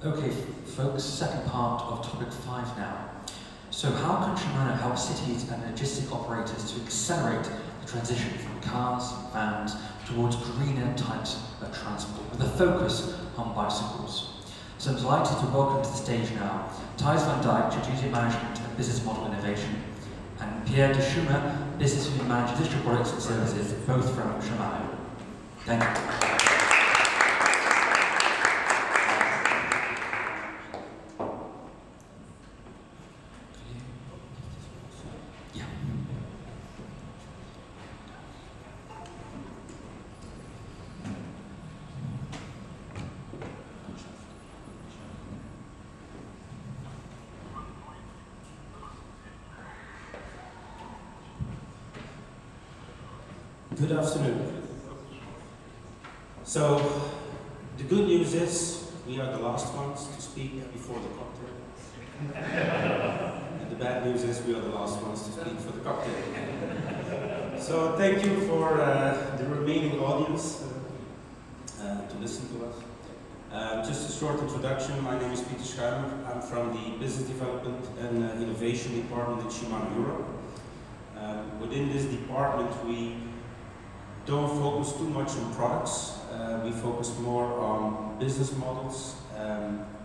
Okay, folks, second part of topic 5 now. So how can Shimano help cities and logistic operators to accelerate the transition from cars, vans, towards greener types of transport, with a focus on bicycles? So I'm delighted to welcome to the stage now Thijs van Dijk, Strategic Management and Business Model Innovation, and Pierre de Schumer, Business Unit Manager, Digital Products and Services, both from Shimano. Thank you. Good afternoon. So, the good news is we are the last ones to speak before the cocktail. And the bad news is we are the last ones to speak for the cocktail. So, thank you for the remaining audience to listen to us. Just a short introduction. My name is Peter Schuimer. I'm from the Business Development and Innovation Department at Shimano Europe. Within this department, we don't focus too much on products. We focus more on business models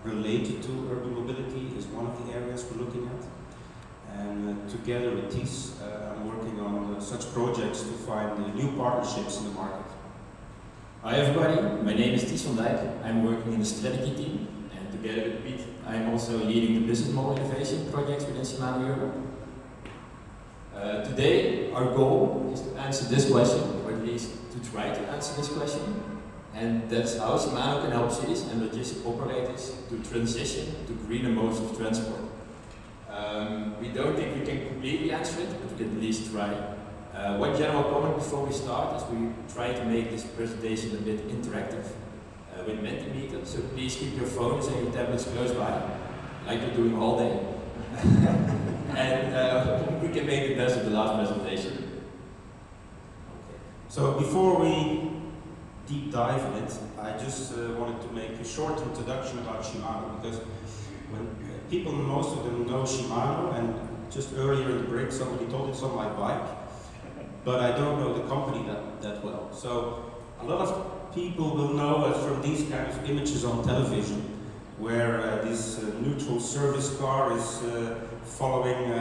related to urban mobility is one of the areas we're looking at. And together with Thijs, I'm working on such projects to find new partnerships in the market. Hi everybody, my name is Thijs van Dijk. I'm working in the strategy team, and together with Piet, I'm also leading the business model innovation projects within Shimano Europe. Today, our goal is to answer this question, or at least to try to answer this question, and that's how Shimano can help cities and logistic operators to transition to greener modes of transport. We don't think we can completely answer it, but we can at least try. One general comment before we start is we try to make this presentation a bit interactive with Mentimeter, so please keep your phones and your tablets close by, like you're doing all day. And we can make the best of the last presentation. Okay. So before we deep dive in it, I just wanted to make a short introduction about Shimano, because when people, most of them know Shimano, and just earlier in the break somebody told it's on my bike, but I don't know the company that well. So a lot of people will know us from these kind of images on television, where this neutral service car is following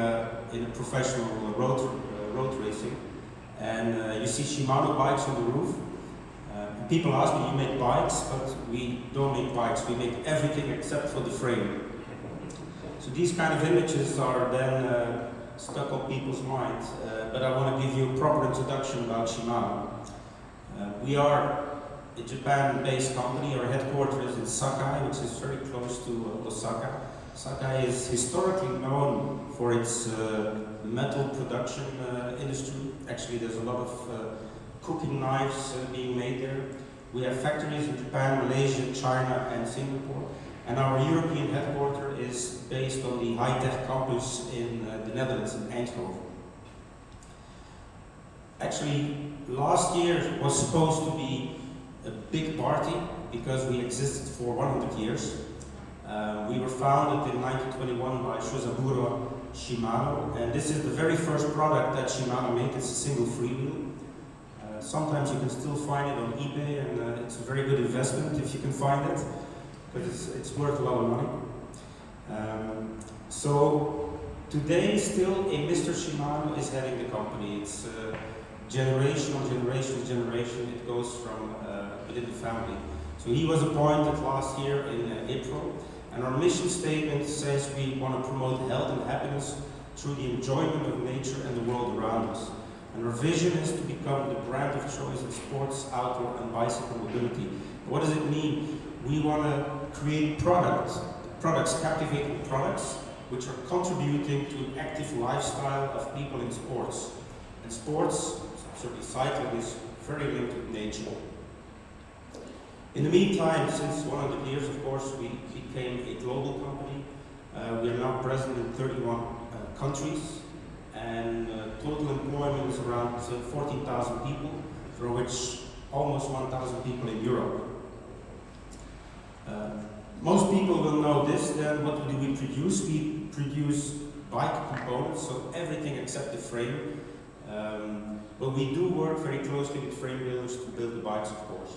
in a professional road racing, and you see Shimano bikes on the roof. People ask me, you make bikes, but we don't make bikes, we make everything except for the frame. So these kind of images are then stuck on people's minds, but I want to give you a proper introduction about Shimano. We are a Japan-based company. Our headquarters is in Sakai, which is very close to Osaka. Sakai is historically known for its metal production industry. Actually, there's a lot of cooking knives being made there. We have factories in Japan, Malaysia, China, and Singapore. And our European headquarters is based on the high-tech campus in the Netherlands, in Eindhoven. Actually, last year was supposed to be a big party because we existed for 100 years. We were founded in 1921 by Shozaburo Shimano, and this is the very first product that Shimano made. It's a single freewheel. Sometimes you can still find it on eBay, and it's a very good investment if you can find it, because it's worth a lot of money. So today, still, a Mr. Shimano is heading the company. It's generation on generation to generation. It goes from within the family. So he was appointed last year in April, and our mission statement says we want to promote health and happiness through the enjoyment of nature and the world around us. And our vision is to become the brand of choice in sports, outdoor and bicycle mobility. What does it mean? We want to create products, captivating products, which are contributing to an active lifestyle of people in sports. And sports, certainly cycling, is very linked with nature. In the meantime, since 100 years, of course, we became a global company. We are now present in 31 countries, and total employment is around 14,000 people, for which almost 1,000 people in Europe. Most people will know this. Then what do we produce? We produce bike components, so everything except the frame. But we do work very closely with frame builders to build the bikes, of course.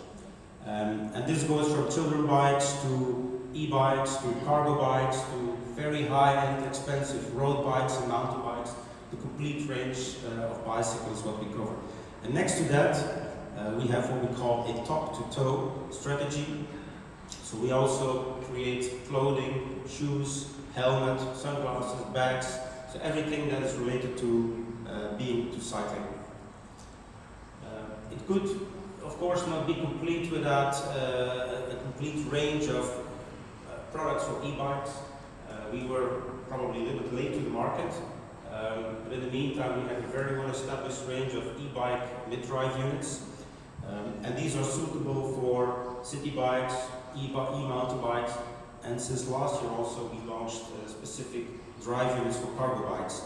And this goes from children bikes to e-bikes to cargo bikes to very high-end, expensive road bikes and mountain bikes. The complete range of bicycles, what we cover. And next to that, we have what we call a top-to-toe strategy. So we also create clothing, shoes, helmet, sunglasses, bags, so everything that is related to being to cycling. It could, of course, not be complete without a complete range of products for e-bikes. We were probably a little bit late to the market, but in the meantime we have a very well established range of e-bike mid-drive units. And these are suitable for city bikes, e-mountain bikes, and since last year also we launched specific drive units for cargo bikes,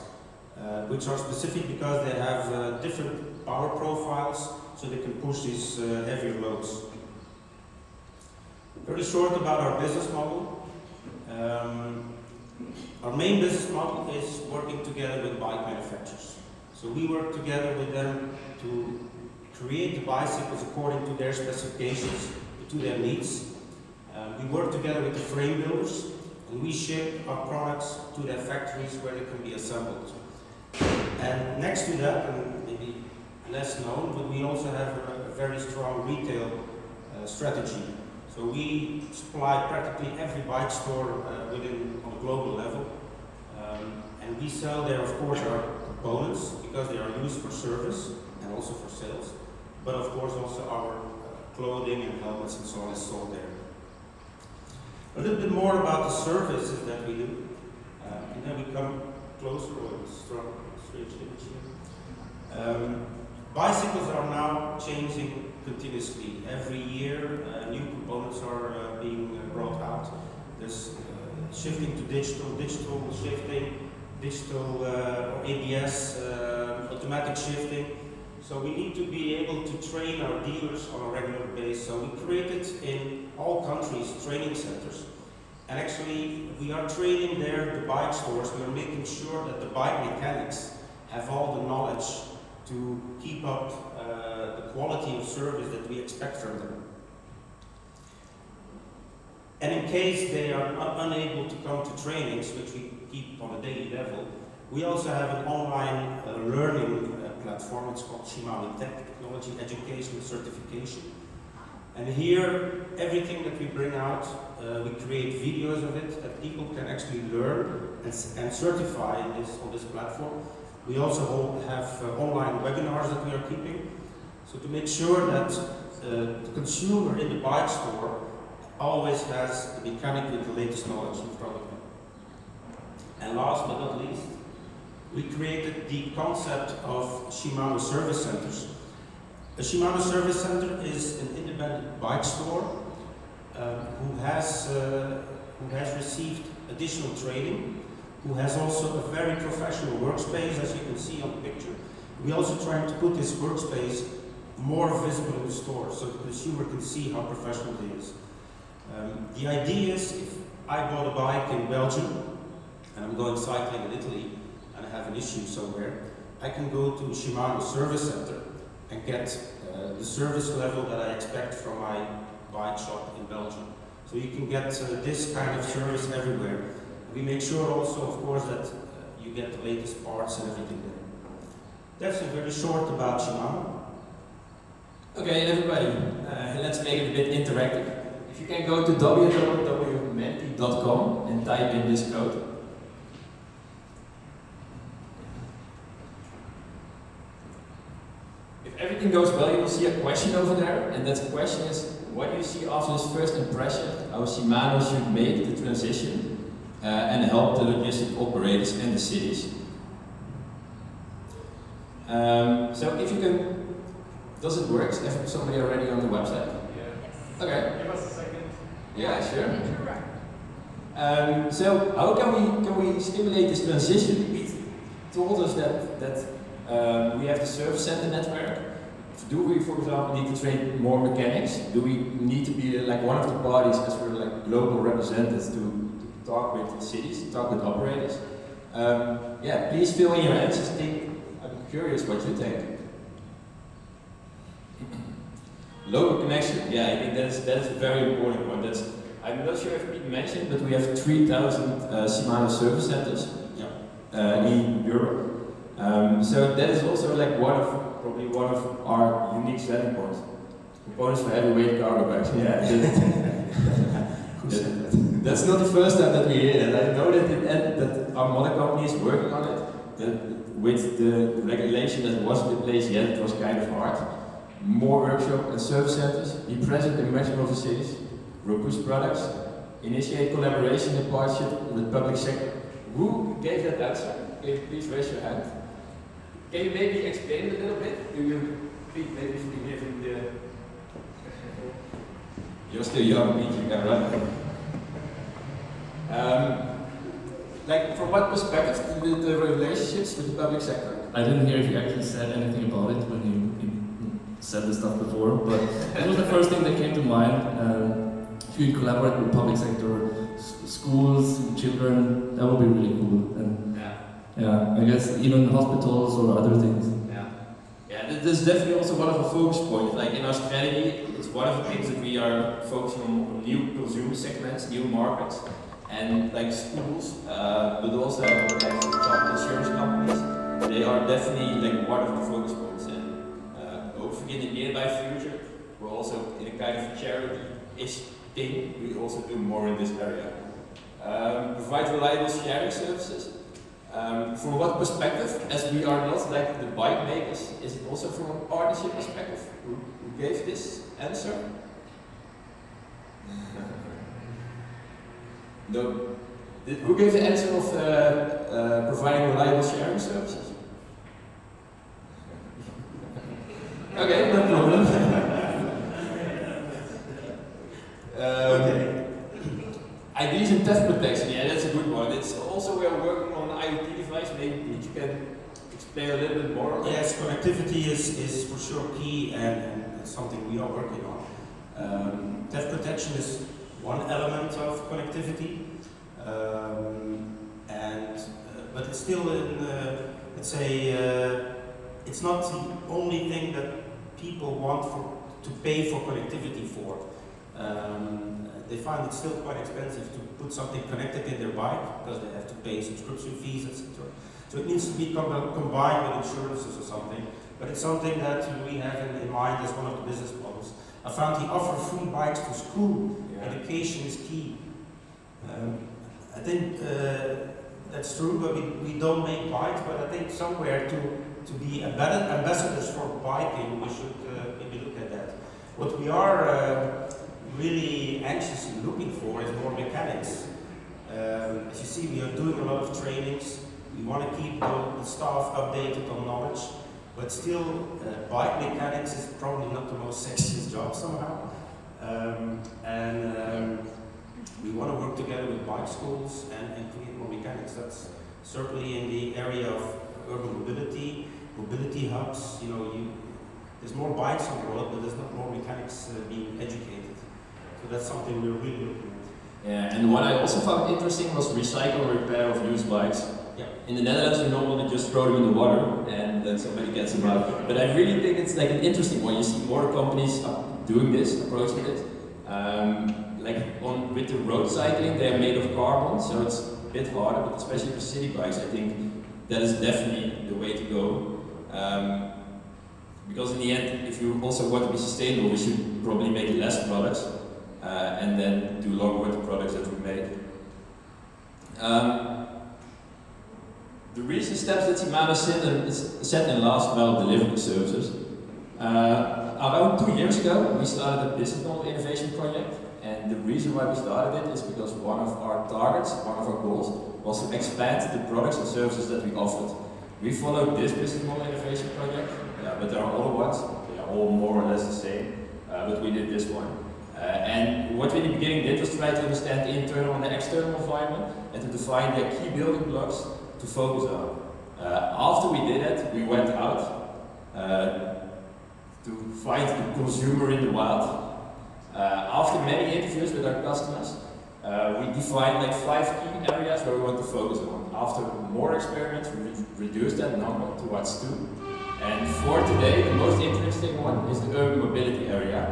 which are specific because they have different power profiles, so they can push these heavier loads. Very short about our business model. Our main business model is working together with bike manufacturers. So we work together with them to create the bicycles according to their specifications, to their needs. We work together with the frame builders, and we ship our products to their factories where they can be assembled. And next to that, and maybe less known, but we also have a very strong retail strategy. So we supply practically every bike store on a global level. And we sell there, of course, our components because they are used for service and also for sales. But of course also our clothing and helmets and so on is sold there. A little bit more about the services that we do. And then we come closer with a strong, strange image here. Bicycles are now changing continuously. Every year new components are being brought out. There's shifting to digital shifting, digital or ABS, automatic shifting. So we need to be able to train our dealers on a regular basis. So we created in all countries training centers. And actually we are training there the bike stores. We are making sure that the bike mechanics have all the knowledge to keep up the quality of service that we expect from them. And in case they are unable to come to trainings, which we keep on a daily level, we also have an online learning platform. It's called Shimano Technology Education Certification. And here, everything that we bring out, we create videos of it that people can actually learn and certify on this platform. We also have online webinars that we are keeping. So to make sure that the consumer in the bike store always has the mechanic with the latest knowledge in front of them. And last but not least, we created the concept of Shimano service centers. A Shimano service center is an independent bike store who has received additional training, who has also a very professional workspace, as you can see on the picture. We also trying to put this workspace more visible in the store so the consumer can see how professional it is. The idea is, if I bought a bike in Belgium and I'm going cycling in Italy and I have an issue somewhere, I can go to Shimano service center and get the service level that I expect from my bike shop in Belgium. So you can get this kind of service everywhere. We make sure also, of course, that you get the latest parts and everything there. That's very short about Shimano. Okay, everybody, let's make it a bit interactive. If you can go to www.menti.com and type in this code. If everything goes well, you will see a question over there, and that question is, what do you see after this first impression, how Shimano should make the transition and help the logistic operators and the cities? So if you can, does it work? Is somebody already on the website? Yeah. Okay. Give us a second. Yeah, sure. So how can we stimulate this transition? It told us that we have the service center network. do we, for example, need to train more mechanics? Do we need to be like one of the parties as we're like global representatives to talk with cities, talk with operators? Yeah, please fill in your answers. I'm curious what you think. Local connection, yeah, I think that's a very important one. I'm not sure if we mentioned, but we have 3,000 Shimano service centers in Europe. So that is also like probably one of our unique selling points. Components for heavyweight cargo bags. Yeah. That's not the first time that we hear it. I know that our mother company is working on it. With the regulation that wasn't in place yet, it was kind of hard. More workshop and service centers, be present in maximum of the cities, robust products, initiate collaboration and partnership with public sector. Who gave that answer? Can you please raise your hand? Can you maybe explain it a little bit? Do you think maybe if you give him the... You're still young, Pete, you can run. Like, from what perspective the relationships with the public sector? I didn't hear if you actually said anything about it when you said this stuff before, but it was the first thing that came to mind. If you collaborate with public sector, schools, children, that would be really cool. And yeah, I guess even hospitals or other things. Yeah, that's definitely also one of the focus points. Like in our strategy, it's one of the things that we are focusing on new consumer segments, new markets, and like schools, but also like for example insurance companies. They are definitely like one of the focus points. And hopefully in the nearby future, we're also in a kind of charity-ish thing. We also do more in this area. Provide reliable sharing services. From what perspective, as we are not like the bike makers, is it also from a partnership perspective? Who gave this answer? No. Who gave the answer of providing reliable sharing services? Okay, no problem. IDs and theft protection, yeah, that's a good one. It's also we are working on an IoT device. Maybe you can explain a little bit more. Yes, connectivity is for sure key and it's something we are working on. Theft protection is one element of connectivity, but it's still in, let's say, it's not the only thing that people want to pay for connectivity for. They find it still quite expensive to put something connected in their bike because they have to pay subscription fees, etc. So it needs to be combined with insurances or something, but it's something that we have in mind as one of the business models. I found the offer free bikes to school. Education is key. I think that's true, but we don't make bikes, but I think somewhere to be ambassadors for biking, we should maybe look at that. What we are really anxiously looking for is more mechanics. As you see, we are doing a lot of trainings. We want to keep the staff updated on knowledge, but still, bike mechanics is probably not the most sexiest job somehow. We want to work together with bike schools and create more mechanics. That's certainly in the area of urban mobility hubs. You know, there's more bikes on the road, but there's not more mechanics being educated. So that's something we're really looking at. Yeah, and what I also found interesting was recycle and repair of used bikes. Yeah. In the Netherlands, we normally just throw them in the water and then somebody gets them out. But I really think it's like an interesting one. You see more companies doing this, approaching it. With the road cycling, they're made of carbon, so it's a bit harder, but especially for city bikes, I think that is definitely the way to go. Because in the end, if you also want to be sustainable, we should probably make less products and then do longer with the products that we make. The recent steps that Shimano set in last mile delivery services. Around 2 years ago, we started a business model innovation project, and the reason why we started it is because one of our targets, one of our goals, was to expand the products and services that we offered. We followed this business model innovation project, but there are other ones. They are all more or less the same, but we did this one. And what we in the beginning did was try to understand the internal and the external environment and to define the key building blocks to focus on. After we did it, we went out to to find the consumer in the wild. After many interviews with our customers, we defined like 5 key areas where we want to focus on. After more experiments, we reduced that number towards 2. And for today, the most interesting one is the urban mobility area.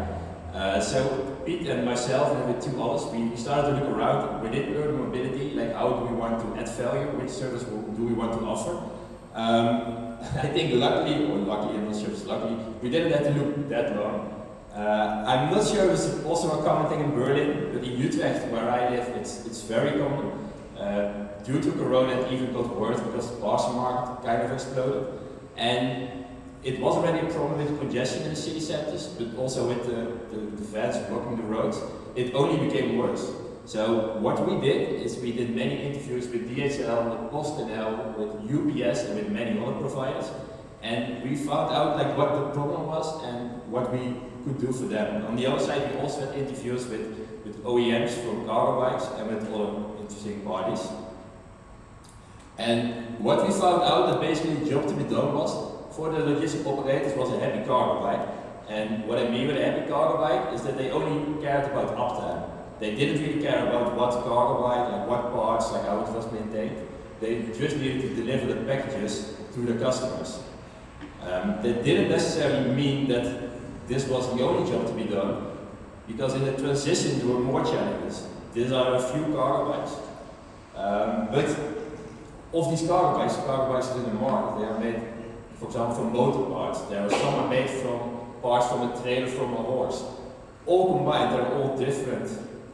So Pete and myself and with 2 others, we started to look around within urban mobility, like how do we want to add value, which service do we want to offer. I think luckily, I'm not sure if it's luckily, we didn't have to look that long. I'm not sure if it's also a common thing in Berlin, but in Utrecht, where I live, it's very common. Due to Corona, it even got worse because the parcel market kind of exploded. And it was already a problem with congestion in the city centers, but also with the vans blocking the roads. It only became worse. So what we did is we did many interviews with DHL, with PostNL, with UPS, and with many other providers. And we found out like what the problem was and what we could do for them. On the other side, we also had interviews with OEMs for cargo bikes and with other interesting parties. And what we found out that basically the job to be done was, for the logistic operators, was a heavy cargo bike. And what I mean with a heavy cargo bike is that they only cared about uptime. They didn't really care about what cargo bike, like what parts, like how it was maintained. They just needed to deliver the packages to the customers. That didn't necessarily mean that this was the only job to be done, because in the transition there were more challenges. These are a few cargo bikes. But of these cargo bikes in the market, they are made, for example, from motor parts. There are some are made from parts from a trailer, from a horse. All combined, they're all different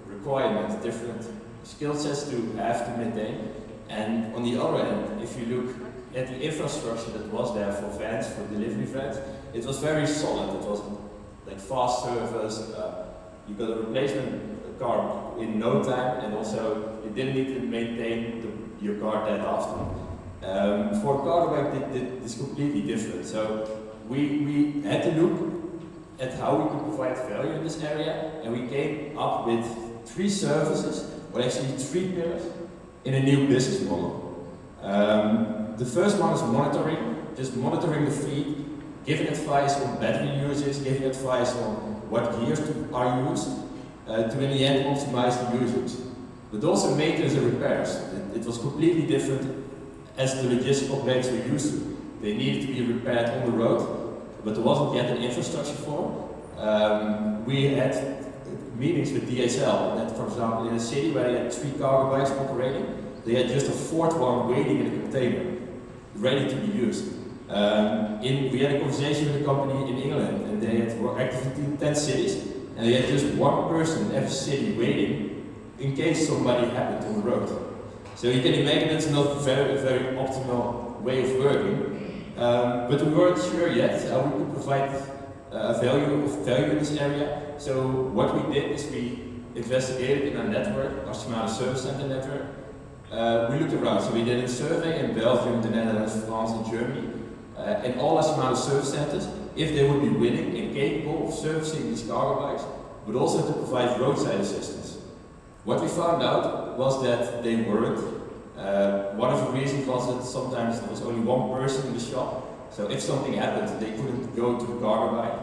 requirements, different skill sets to have to maintain. And on the other end, if you look at the infrastructure that was there for vans, for delivery vans, it was very solid. It was like fast service. You got a replacement car in no time, and also you didn't need to maintain your car that often. For a cargo bike, it's completely different. So we had to look at how we could provide value in this area, and we came up with 3 services, or actually 3 pillars, in a new business model. The first one is monitoring, just monitoring the fleet, giving advice on battery uses, giving advice on what gears are used, to in the end optimize the usage. But also maintenance and repairs. It was completely different as the logistic operators were used to. They needed to be repaired on the road, but there wasn't yet an infrastructure for. We had meetings with DHL, that for example in a city where they had 3 cargo bikes operating, they had just a 4th one waiting in a container, ready to be used. We had a conversation with a company in England, and they were active in 10 cities, and they had just 1 person in every city waiting in case somebody happened on the road. So you can imagine it's not a very optimal way of working, but we weren't sure yet how we could provide value in this area. So what we did is we investigated in our network, our Shimano Service Center network. We looked around, so we did a survey in Belgium, the Netherlands, France, and Germany, and all our Shimano Service Centers, if they would be willing and capable of servicing these cargo bikes, but also to provide roadside assistance. What we found out was that they weren't. One of the reasons was that sometimes there was only 1 person in the shop, so if something happened, they couldn't go to the cargo bike.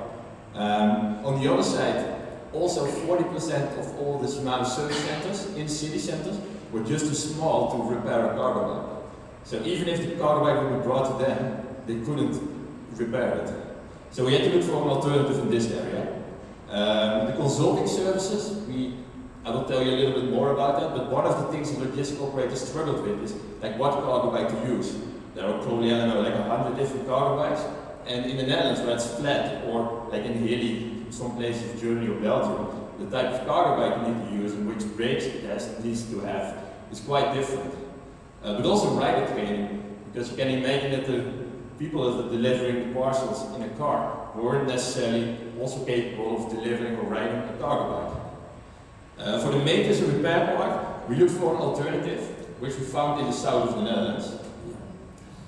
On the other side, also 40% of all the Shimano service centers in city centers were just too small to repair a cargo bike. So even if the cargo bike would be brought to them, they couldn't repair it. So we had to look for an alternative in this area. The consulting services, I will tell you a little bit more about that, but one of the things the logistic operators struggled with is like what cargo bike to use. There are probably, I don't know, like 100 different cargo bikes, and in the Netherlands where it's flat, or like in Hilly, some places of Germany or Belgium, the type of cargo bike you need to use and which brakes it needs to have is quite different. But also rider training, because you can imagine that the people that are delivering the parcels in a car weren't necessarily also capable of delivering or riding a cargo bike. For the maintenance and repair part, we looked for an alternative, which we found in the south of the Netherlands.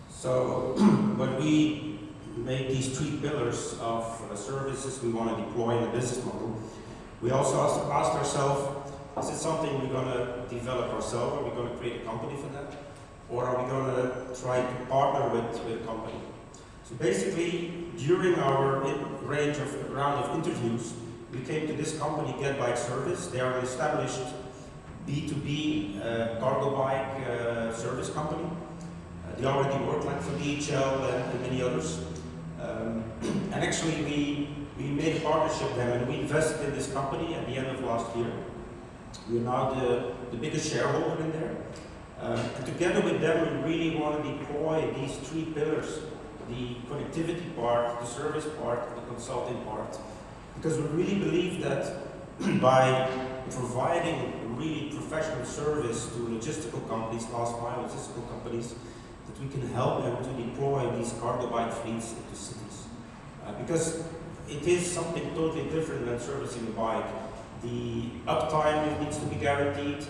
So when we made these 3 pillars of services we want to deploy in the business model, we also asked ourselves, is it something we're going to develop ourselves? Are we going to create a company for that? Or are we going to try to partner with a company? So basically, during our round of interviews, we came to this company, Get Bike Service. They are an established B2B cargo bike service company. They already work like for DHL and many others. And actually we made a partnership with them and we invested in this company at the end of last year. We are now the biggest shareholder in there. And together with them, we really want to deploy these three pillars: the connectivity part, the service part, and the consulting part. Because we really believe that by providing really professional service to logistical companies, last mile logistical companies, that we can help them to deploy these cargo bike fleets into cities. Because it is something totally different than servicing a bike. The uptime needs to be guaranteed.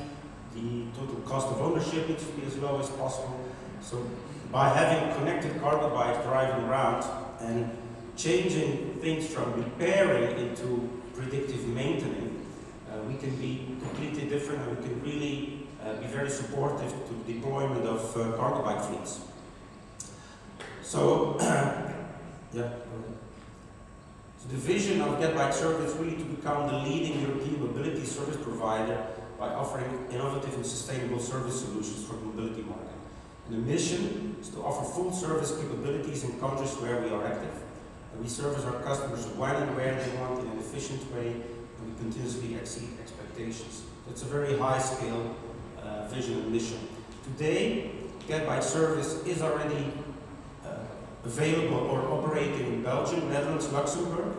The total cost of ownership needs to be as low as possible. So by having connected cargo bikes driving around and changing things from repairing into predictive maintenance, we can be completely different and we can really be very supportive to the deployment of cargo bike fleets. So, yeah. So the vision of Get Bike Service is really to become the leading European mobility service provider by offering innovative and sustainable service solutions for the mobility market. And the mission is to offer full service capabilities in countries where we are active. And we service our customers when and where they want in an efficient way, and we continuously exceed expectations. So it's a very high scale vision and mission. Today, Get Bike Service is already available or operating in Belgium, Netherlands, Luxembourg,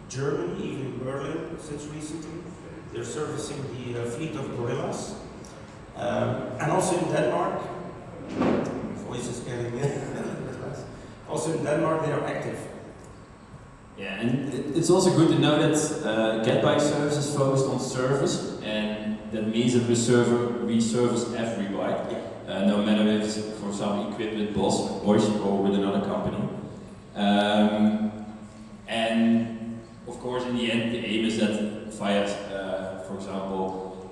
Germany, even in Berlin since recently. They're servicing the fleet of gorillas. And also in Denmark, voice is getting in. Also in Denmark they are active. Yeah, and it's also good to know that Get Bike Service is focused on service, and that means that we service every bike. No matter if it's, for example, equipped with Bosch or with another company. And of course, in the end, the aim is that via, for example,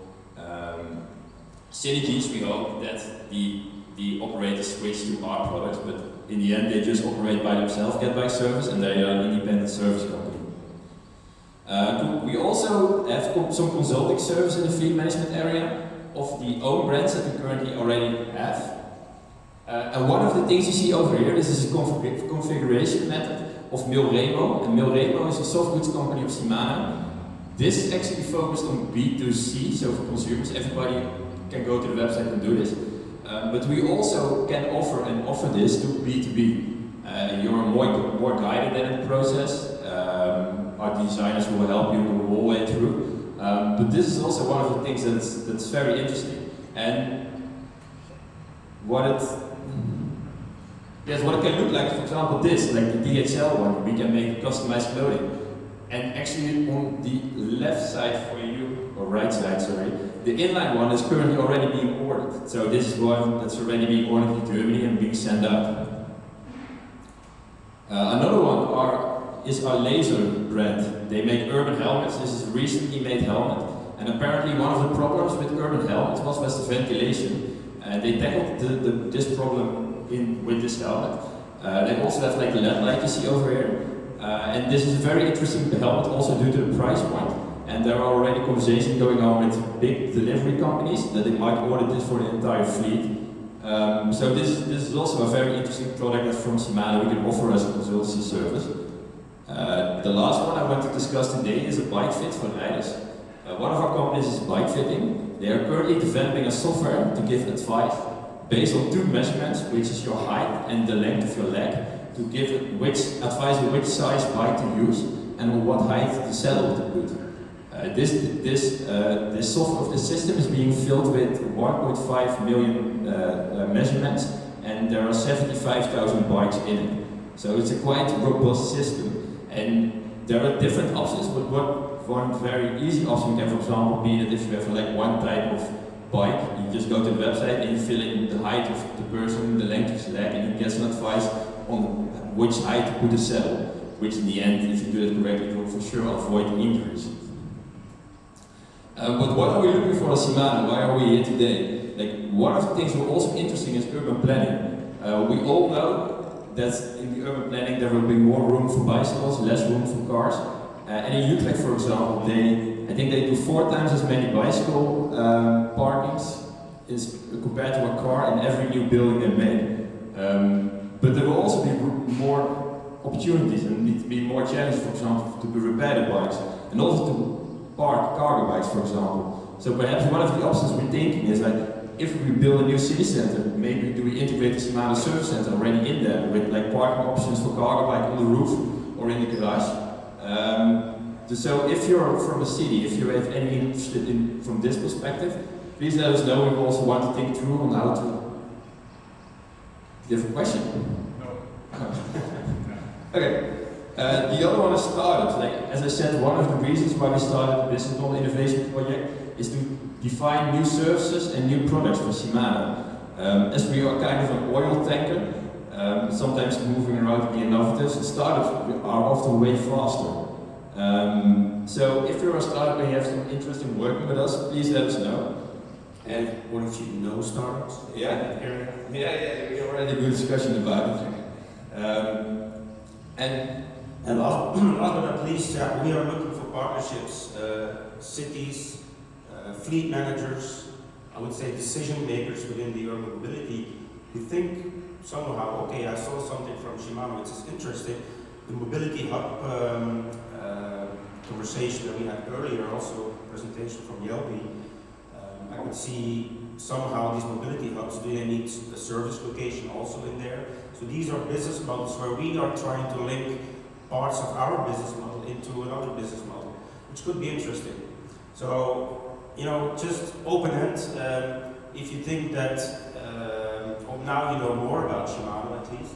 synergies, we hope that the operators switch to our products, but in the end, they just operate by themselves, Get Bike Service, and they are an independent service company. We also have some consulting service in the fleet management area of the own brands that we currently already have. And one of the things you see over here, this is a configuration method of Milremo, and Milremo is a soft goods company of Shimano. This is actually focused on B2C, so for consumers, everybody can go to the website and do this. But we also can offer this to B2B. You're more guided in the process. Our designers will help you the whole way through. But this is also one of the things that's very interesting. And what it can look like, for example, this, like the DHL one, we can make customized clothing. And actually on the left side for you, or right side, sorry, the inline one is currently already being ordered. So this is one that's already being ordered in Germany and being sent out. Another one is our Laser brand. They make urban helmets. This is a recently made helmet. And apparently one of the problems with urban helmets was the ventilation. They tackled this problem with this helmet. They also have like the LED light you see over here. And this is a very interesting helmet also due to the price point. And there are already conversations going on with big delivery companies that they might order this for the entire fleet. So this is also a very interesting product that from Shimano we can offer as a consultancy service. The last one I want to discuss today is a bike fit for riders. One of our companies is Bike Fitting. They are currently developing a software to give advice based on two measurements, which is your height and the length of your leg, to give advice on which size bike to use and on what height the saddle to put. This software of the system is being filled with 1.5 million measurements, and there are 75,000 bikes in it. So it's a quite robust system. And there are different options, but one very easy option can, for example, be that if you have like one type of bike, you just go to the website and you fill in the height of the person, the length of his leg, and he gets an advice on which height to put the saddle, which in the end, if you do it correctly, will for sure avoid injuries. But what are we looking for at Shimano? Why are we here today? Like, one of the things we're also interested in is urban planning. We all know that in the urban planning there will be more room for bicycles, less room for cars. And in Utrecht, for example, I think they do 4 times as many bicycle parkings compared to a car in every new building they make. But there will also be more opportunities and need to be more challenges, for example, to repair the bikes and also to park cargo bikes, for example. So perhaps one of the options we're thinking is like, if we build a new city center, maybe do we integrate the Shimano service center already in there with like parking options for cargo bike on the roof or in the garage. So if you're from a city, if you have any interest from this perspective, please let us know. We also want to think through on how to. Do you have a question? No. Okay. The other one is startups. Like as I said, one of the reasons why we started the Business Model Innovation Project is to define new services and new products for Shimano. As we are kind of an oil tanker, sometimes moving around to be innovative, startups are often way faster. So if you're a startup and you have some interest in working with us, please let us know. And what if you know startups? Yeah, we already had a good discussion about it. And last but not least, we are looking for partnerships, cities, fleet managers, I would say decision makers within the urban mobility who think somehow, okay, I saw something from Shimano which is interesting. The mobility hub conversation that we had earlier, also presentation from Yelby, I could see somehow these mobility hubs, do they need a service location also in there? So these are business models where we are trying to link parts of our business model into another business model, which could be interesting. So, you know, just open end. If you think that now you know more about Shimano at least,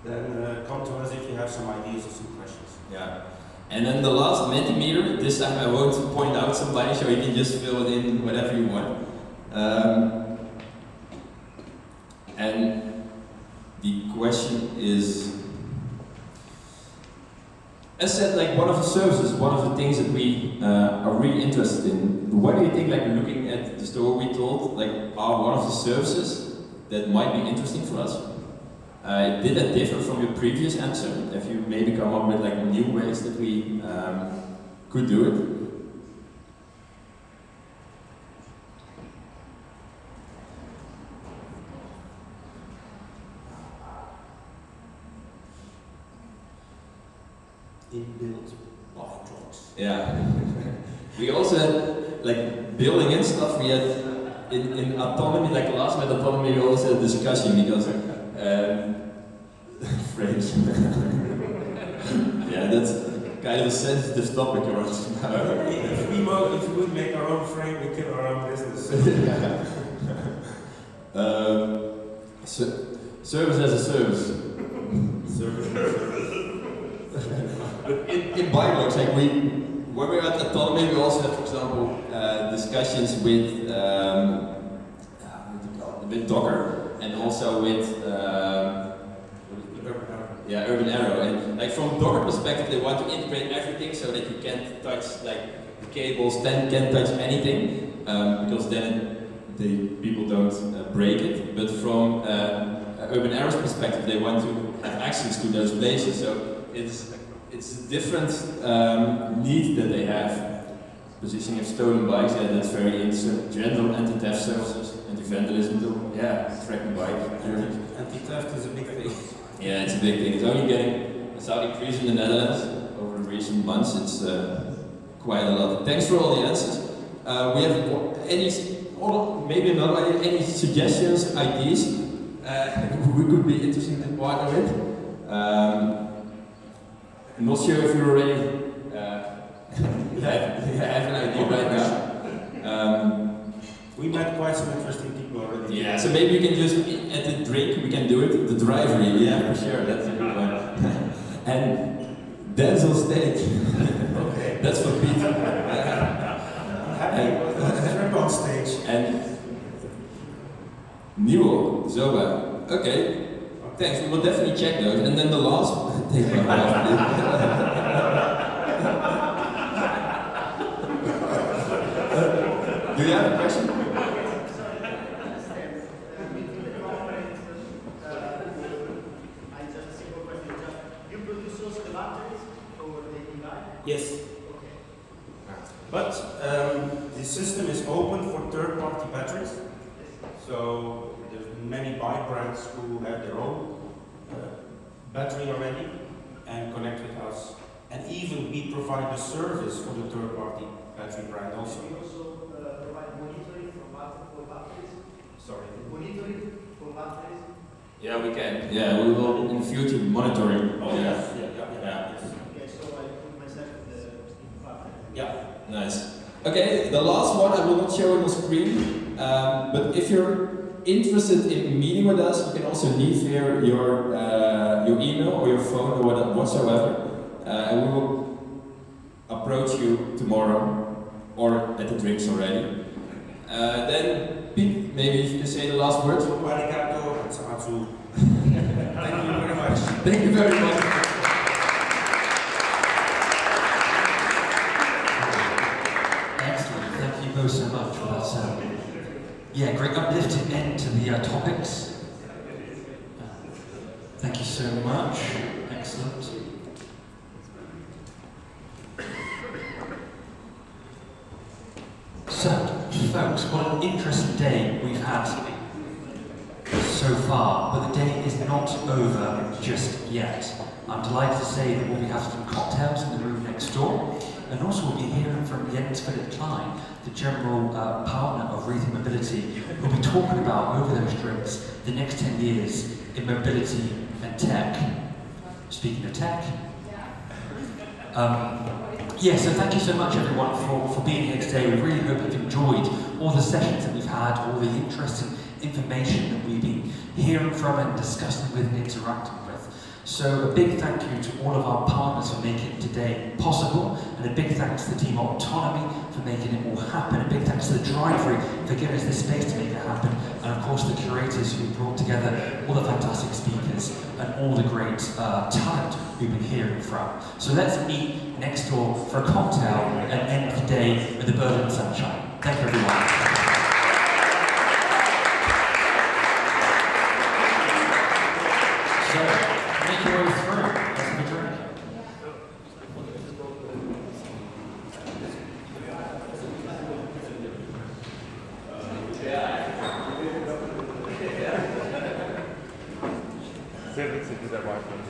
then come to us if you have some ideas or some questions. Yeah. And then the last Mentimeter, this time I won't point out somebody, so you can just fill it in whatever you want. And the question is, as said, like one of the services, one of the things that we are really interested in. What do you think, like looking at the story we told, like are one of the services that might be interesting for us? Did that differ from your previous answer? Have you maybe come up with like new ways that we could do it? Inbuilt buffer trucks. Yeah. We also had like building in stuff. We had in autonomy, like last with autonomy, we also had a discussion because frames. Yeah, that's kind of a sensitive topic around Shimano. If we would make our own frame, we kill our own business. Service as a service. Service as a service. In bike like when we were at autonomy, we also had, for example, discussions with Docker and also with Urban Arrow. And like from Docker perspective, they want to integrate everything so that you can't touch like the cables, can't touch anything because then people don't break it. But from Urban Arrow's perspective, they want to have access to those places. So it's a different need that they have. Positioning of stolen bikes, yeah, that's very interesting. General anti-theft services, anti-vandalism, tracking bike. Anti-theft is a big thing. Yeah, it's a big thing. It's out increasing in the Netherlands over the recent months. It's quite a lot. Thanks for all the answers. We have any suggestions, ideas we could be interested to partner with. I'm not sure if you already have an idea right now. We met quite some interesting people already. Yeah, so maybe you can just, at the drink, we can do it. The driver, yeah, for sure, that's a good one. And dance on stage. Okay. That's for Pete. Happy on stage. And Newell, Zoba. Okay. Thanks, we will definitely check those. And then the last, take my wife. Do you have a question? I just Yes. But the system is open for third-party batteries. So there's many bike brands who have their own battery already and connect with us. And even we provide the service for the third-party battery brand also. We also provide monitoring for batteries. Sorry. Monitoring for batteries. Yeah, we can. Yeah, we will in future monitoring. Oh, yes. Yeah. Yes. Okay, so I put myself in the battery. Yeah. Nice. Okay, the last one I will not show on the screen, but if you're interested in meeting with us, you can also leave here your email or your phone or whatsoever, and we will approach you tomorrow or at the drinks already. Then, Piet, maybe if you can say the last word. Arigato, Atsu. Thank you very much. Thank you very much. Excellent. Thank you both so much for that. Great uplifting end to the topics. Thank you so much. Excellent. So, folks, what an interesting day we've had so far, but the day is not over just yet. I'm delighted to say that we'll be having some cocktails in the room next door, and also we'll be hearing from Jens Philip Klein, the general partner of Rethink Mobility, who'll be talking about, over those drinks, the next 10 years in mobility and tech. Speaking of tech, so thank you so much everyone for being here today. We really hope you've enjoyed all the sessions that we've had, all the interesting information that we've been hearing from and discussing with and interacting with. So a big thank you to all of our partners for making today possible, and a big thanks to the team of Autonomy for making it all happen. A big thanks to the Drivery for giving us this space to make it happen, and of course the curators who brought together all the fantastic speakers and all the great talent we've been hearing from. So let's meet next door for a cocktail and end the day with a bird in the sunshine. Thank you everyone. Make your way through. Let's have a drink. Sehr witzig, dieser Wahlkampf.